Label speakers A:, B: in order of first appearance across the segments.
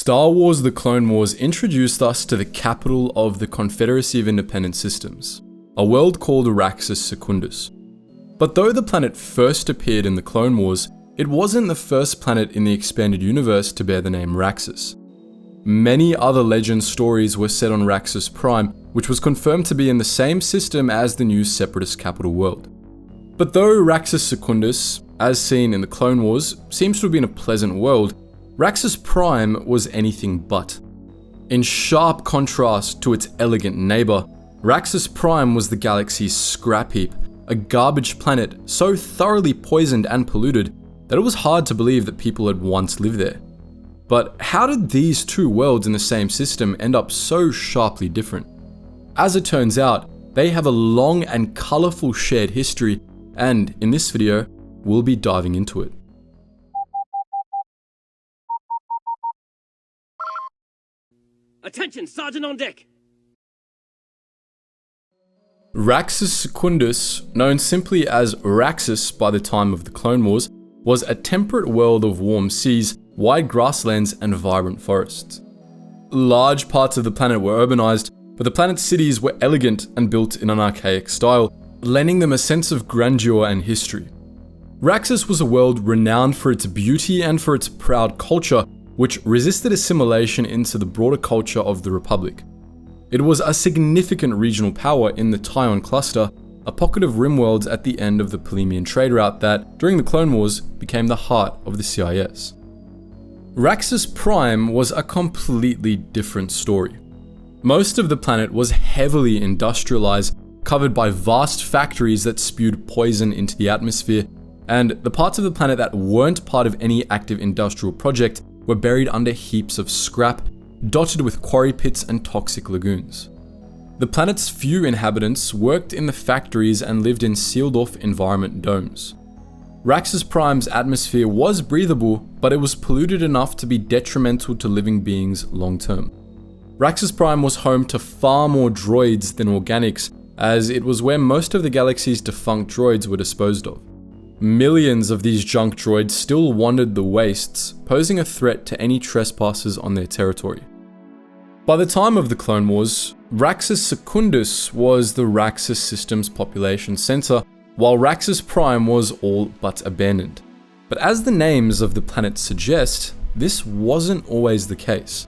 A: Star Wars: The Clone Wars introduced us to the capital of the Confederacy of Independent Systems, a world called Raxus Secundus. But though the planet first appeared in the Clone Wars, it wasn't the first planet in the expanded universe to bear the name Raxus. Many other legend stories were set on Raxus Prime, which was confirmed to be in the same system as the new Separatist capital world. But though Raxus Secundus, as seen in the Clone Wars, seems to have been a pleasant world, Raxus Prime was anything but. In sharp contrast to its elegant neighbor, Raxus Prime was the galaxy's scrap heap, a garbage planet so thoroughly poisoned and polluted that it was hard to believe that people had once lived there. But how did these two worlds in the same system end up so sharply different? As it turns out, they have a long and colorful shared history, and in this video, we'll be diving into it.
B: Attention, Sergeant on deck!
A: Raxus Secundus, known simply as Raxus by the time of the Clone Wars, was a temperate world of warm seas, wide grasslands, and vibrant forests. Large parts of the planet were urbanized, but the planet's cities were elegant and built in an archaic style, lending them a sense of grandeur and history. Raxus was a world renowned for its beauty and for its proud culture, which resisted assimilation into the broader culture of the Republic. It was a significant regional power in the Tion cluster, a pocket of rimworlds at the end of the Polemian trade route that, during the Clone Wars, became the heart of the CIS. Raxus Prime was a completely different story. Most of the planet was heavily industrialized, covered by vast factories that spewed poison into the atmosphere, and the parts of the planet that weren't part of any active industrial project were buried under heaps of scrap, dotted with quarry pits and toxic lagoons. The planet's few inhabitants worked in the factories and lived in sealed-off environment domes. Raxus Prime's atmosphere was breathable, but it was polluted enough to be detrimental to living beings long-term. Raxus Prime was home to far more droids than organics, as it was where most of the galaxy's defunct droids were disposed of. Millions of these junk droids still wandered the wastes, posing a threat to any trespassers on their territory. By the time of the Clone Wars, Raxus Secundus was the Raxus system's population center, while Raxus Prime was all but abandoned. But as the names of the planets suggest, this wasn't always the case.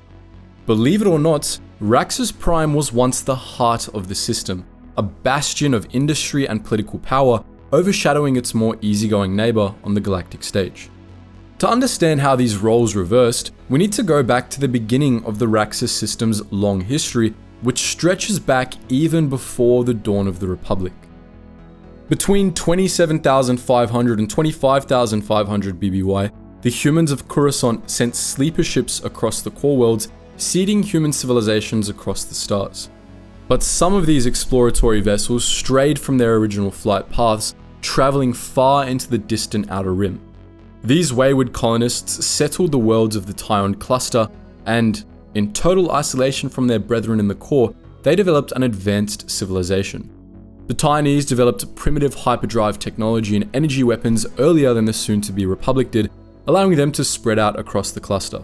A: Believe it or not, Raxus Prime was once the heart of the system, a bastion of industry and political power, overshadowing its more easygoing neighbor on the galactic stage. To understand how these roles reversed, we need to go back to the beginning of the Raxus system's long history, which stretches back even before the dawn of the Republic. Between 27,500 and 25,500 BBY, the humans of Coruscant sent sleeper ships across the core worlds, seeding human civilizations across the stars. But some of these exploratory vessels strayed from their original flight paths, traveling far into the distant Outer Rim. These wayward colonists settled the worlds of the Tion cluster, and, in total isolation from their brethren in the core, they developed an advanced civilization. The Tionese developed primitive hyperdrive technology and energy weapons earlier than the soon-to-be Republic did, allowing them to spread out across the cluster.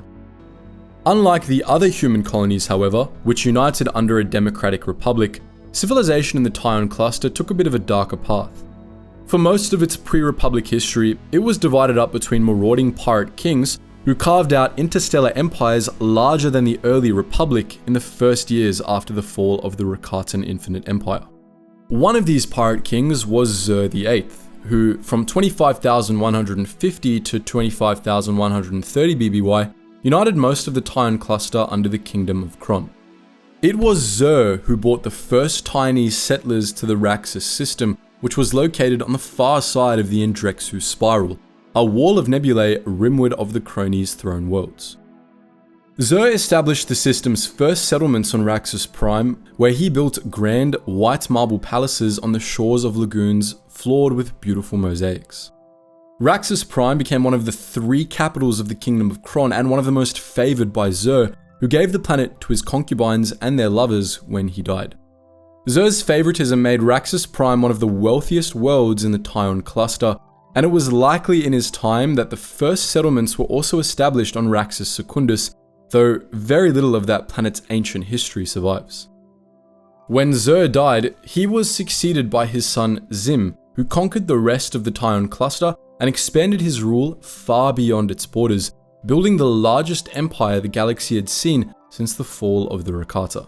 A: Unlike the other human colonies, however, which united under a democratic republic, civilization in the Tion cluster took a bit of a darker path. For most of its pre-Republic history, it was divided up between marauding pirate kings who carved out interstellar empires larger than the early Republic in the first years after the fall of the Rakatan Infinite Empire. One of these pirate kings was Xur VIII, who, from 25,150 to 25,130 BBY, united most of the Tion cluster under the Kingdom of Kron. It was Xur who brought the first Tionese settlers to the Raxus system, which was located on the far side of the Indrexu Spiral, a wall of nebulae rimward of the Cronies' throne worlds. Xur established the system's first settlements on Raxus Prime, where he built grand white marble palaces on the shores of lagoons floored with beautiful mosaics. Raxus Prime became one of the three capitals of the Kingdom of Kron and one of the most favored by Xur, who gave the planet to his concubines and their lovers when he died. Xur's favoritism made Raxus Prime one of the wealthiest worlds in the Tion cluster, and it was likely in his time that the first settlements were also established on Raxus Secundus, though very little of that planet's ancient history survives. When Xur died, he was succeeded by his son Zim, who conquered the rest of the Tion cluster and expanded his rule far beyond its borders, building the largest empire the galaxy had seen since the fall of the Rakata.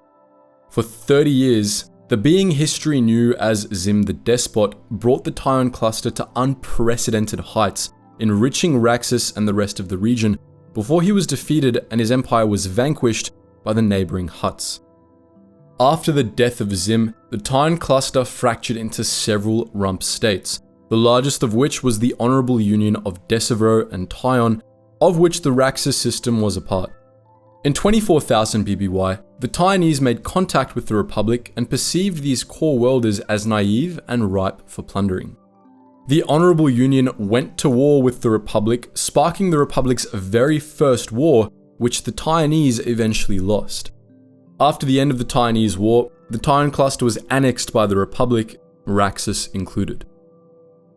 A: For 30 years, the being history knew as Zim the Despot brought the Tion cluster to unprecedented heights, enriching Raxus and the rest of the region before he was defeated and his empire was vanquished by the neighboring Hutts. After the death of Zim, the Tion cluster fractured into several rump states, the largest of which was the honorable union of Decivro and Tion, of which the Raxus system was a part. In 24,000 BBY, the Tionese made contact with the Republic and perceived these core worlders as naive and ripe for plundering. The Honorable Union went to war with the Republic, sparking the Republic's very first war, which the Tionese eventually lost. After the end of the Tionese War, the Tion cluster was annexed by the Republic, Raxus included.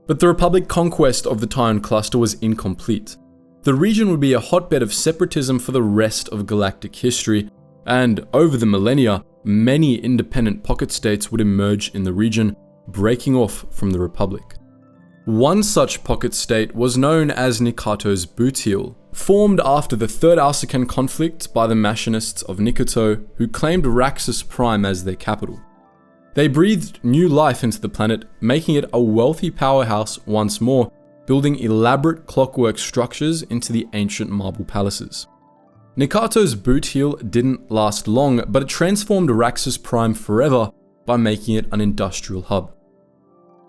A: But the Republic conquest of the Tion cluster was incomplete. The region would be a hotbed of separatism for the rest of galactic history, and over the millennia, many independent pocket states would emerge in the region, breaking off from the Republic. One such pocket state was known as Nikato's Bootheel, formed after the Third Alsacan conflict by the Machinists of Nikato, who claimed Raxus Prime as their capital. They breathed new life into the planet, making it a wealthy powerhouse once more, building elaborate clockwork structures into the ancient marble palaces. Nikato's Bootheel didn't last long, but it transformed Raxus Prime forever by making it an industrial hub.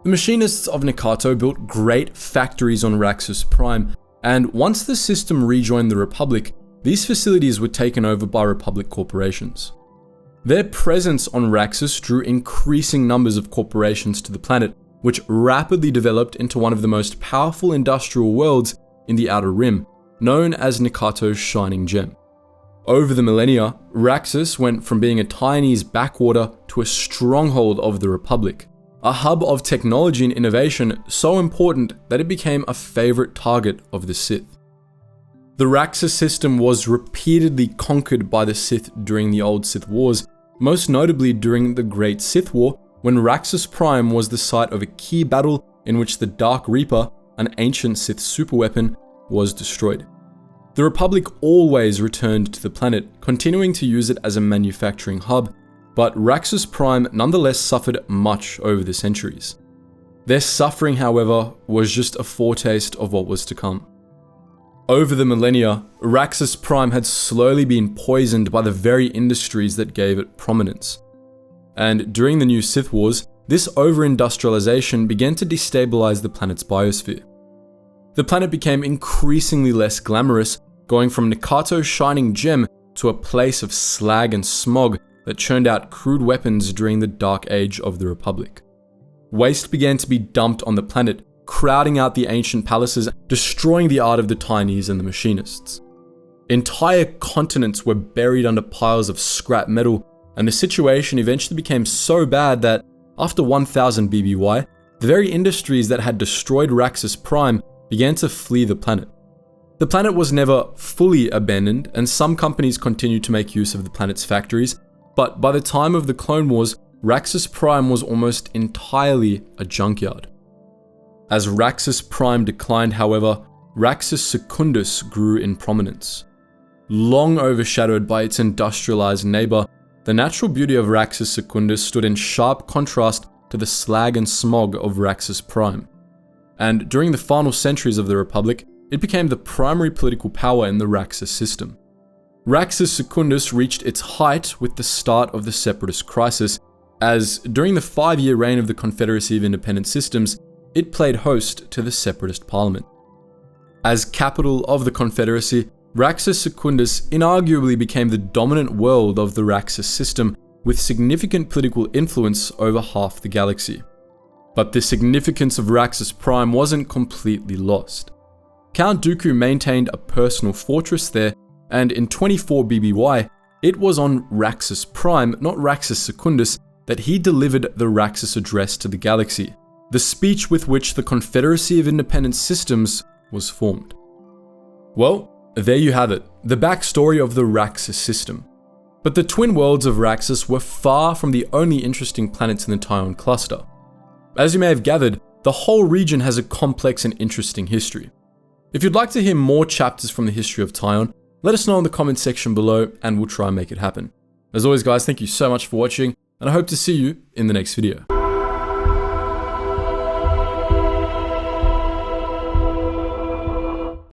A: The Machinists of Nikato built great factories on Raxus Prime, and once the system rejoined the Republic, these facilities were taken over by Republic corporations. Their presence on Raxus drew increasing numbers of corporations to the planet, which rapidly developed into one of the most powerful industrial worlds in the Outer Rim, known as Nikato's Shining Gem. Over the millennia, Raxus went from being a Tionese backwater to a stronghold of the Republic, a hub of technology and innovation so important that it became a favorite target of the Sith. The Raxus system was repeatedly conquered by the Sith during the Old Sith Wars, most notably during the Great Sith War, when Raxus Prime was the site of a key battle in which the Dark Reaper, an ancient Sith superweapon, was destroyed. The Republic always returned to the planet, continuing to use it as a manufacturing hub, but Raxus Prime nonetheless suffered much over the centuries. Their suffering, however, was just a foretaste of what was to come. Over the millennia, Raxus Prime had slowly been poisoned by the very industries that gave it prominence. And during the new Sith Wars, this over-industrialization began to destabilize the planet's biosphere. The planet became increasingly less glamorous, going from Nikato's Shining Gem to a place of slag and smog that churned out crude weapons during the Dark Age of the Republic. Waste began to be dumped on the planet, crowding out the ancient palaces, destroying the art of the Tionese and the Machinists. Entire continents were buried under piles of scrap metal, and the situation eventually became so bad that, after 1000 BBY, the very industries that had destroyed Raxus Prime began to flee the planet. The planet was never fully abandoned, and some companies continued to make use of the planet's factories, but by the time of the Clone Wars, Raxus Prime was almost entirely a junkyard. As Raxus Prime declined, however, Raxus Secundus grew in prominence. Long overshadowed by its industrialized neighbor, the natural beauty of Raxus Secundus stood in sharp contrast to the slag and smog of Raxus Prime. And during the final centuries of the Republic, it became the primary political power in the Raxus system. Raxus Secundus reached its height with the start of the Separatist crisis, as during the 5-year reign of the Confederacy of Independent Systems, it played host to the Separatist Parliament. As capital of the Confederacy, Raxus Secundus inarguably became the dominant world of the Raxus system, with significant political influence over half the galaxy. But the significance of Raxus Prime wasn't completely lost. Count Dooku maintained a personal fortress there, and in 24 BBY, it was on Raxus Prime, not Raxus Secundus, that he delivered the Raxus Address to the galaxy, the speech with which the Confederacy of Independent Systems was formed. Well, There you have it, the backstory of the Raxus system. But the twin worlds of Raxus were far from the only interesting planets in the Tion cluster. As you may have gathered, the whole region has a complex and interesting history. If you'd like to hear more chapters from the history of Tion, let us know in the comments section below and we'll try and make it happen. As always guys, thank you so much for watching and I hope to see you in the next video.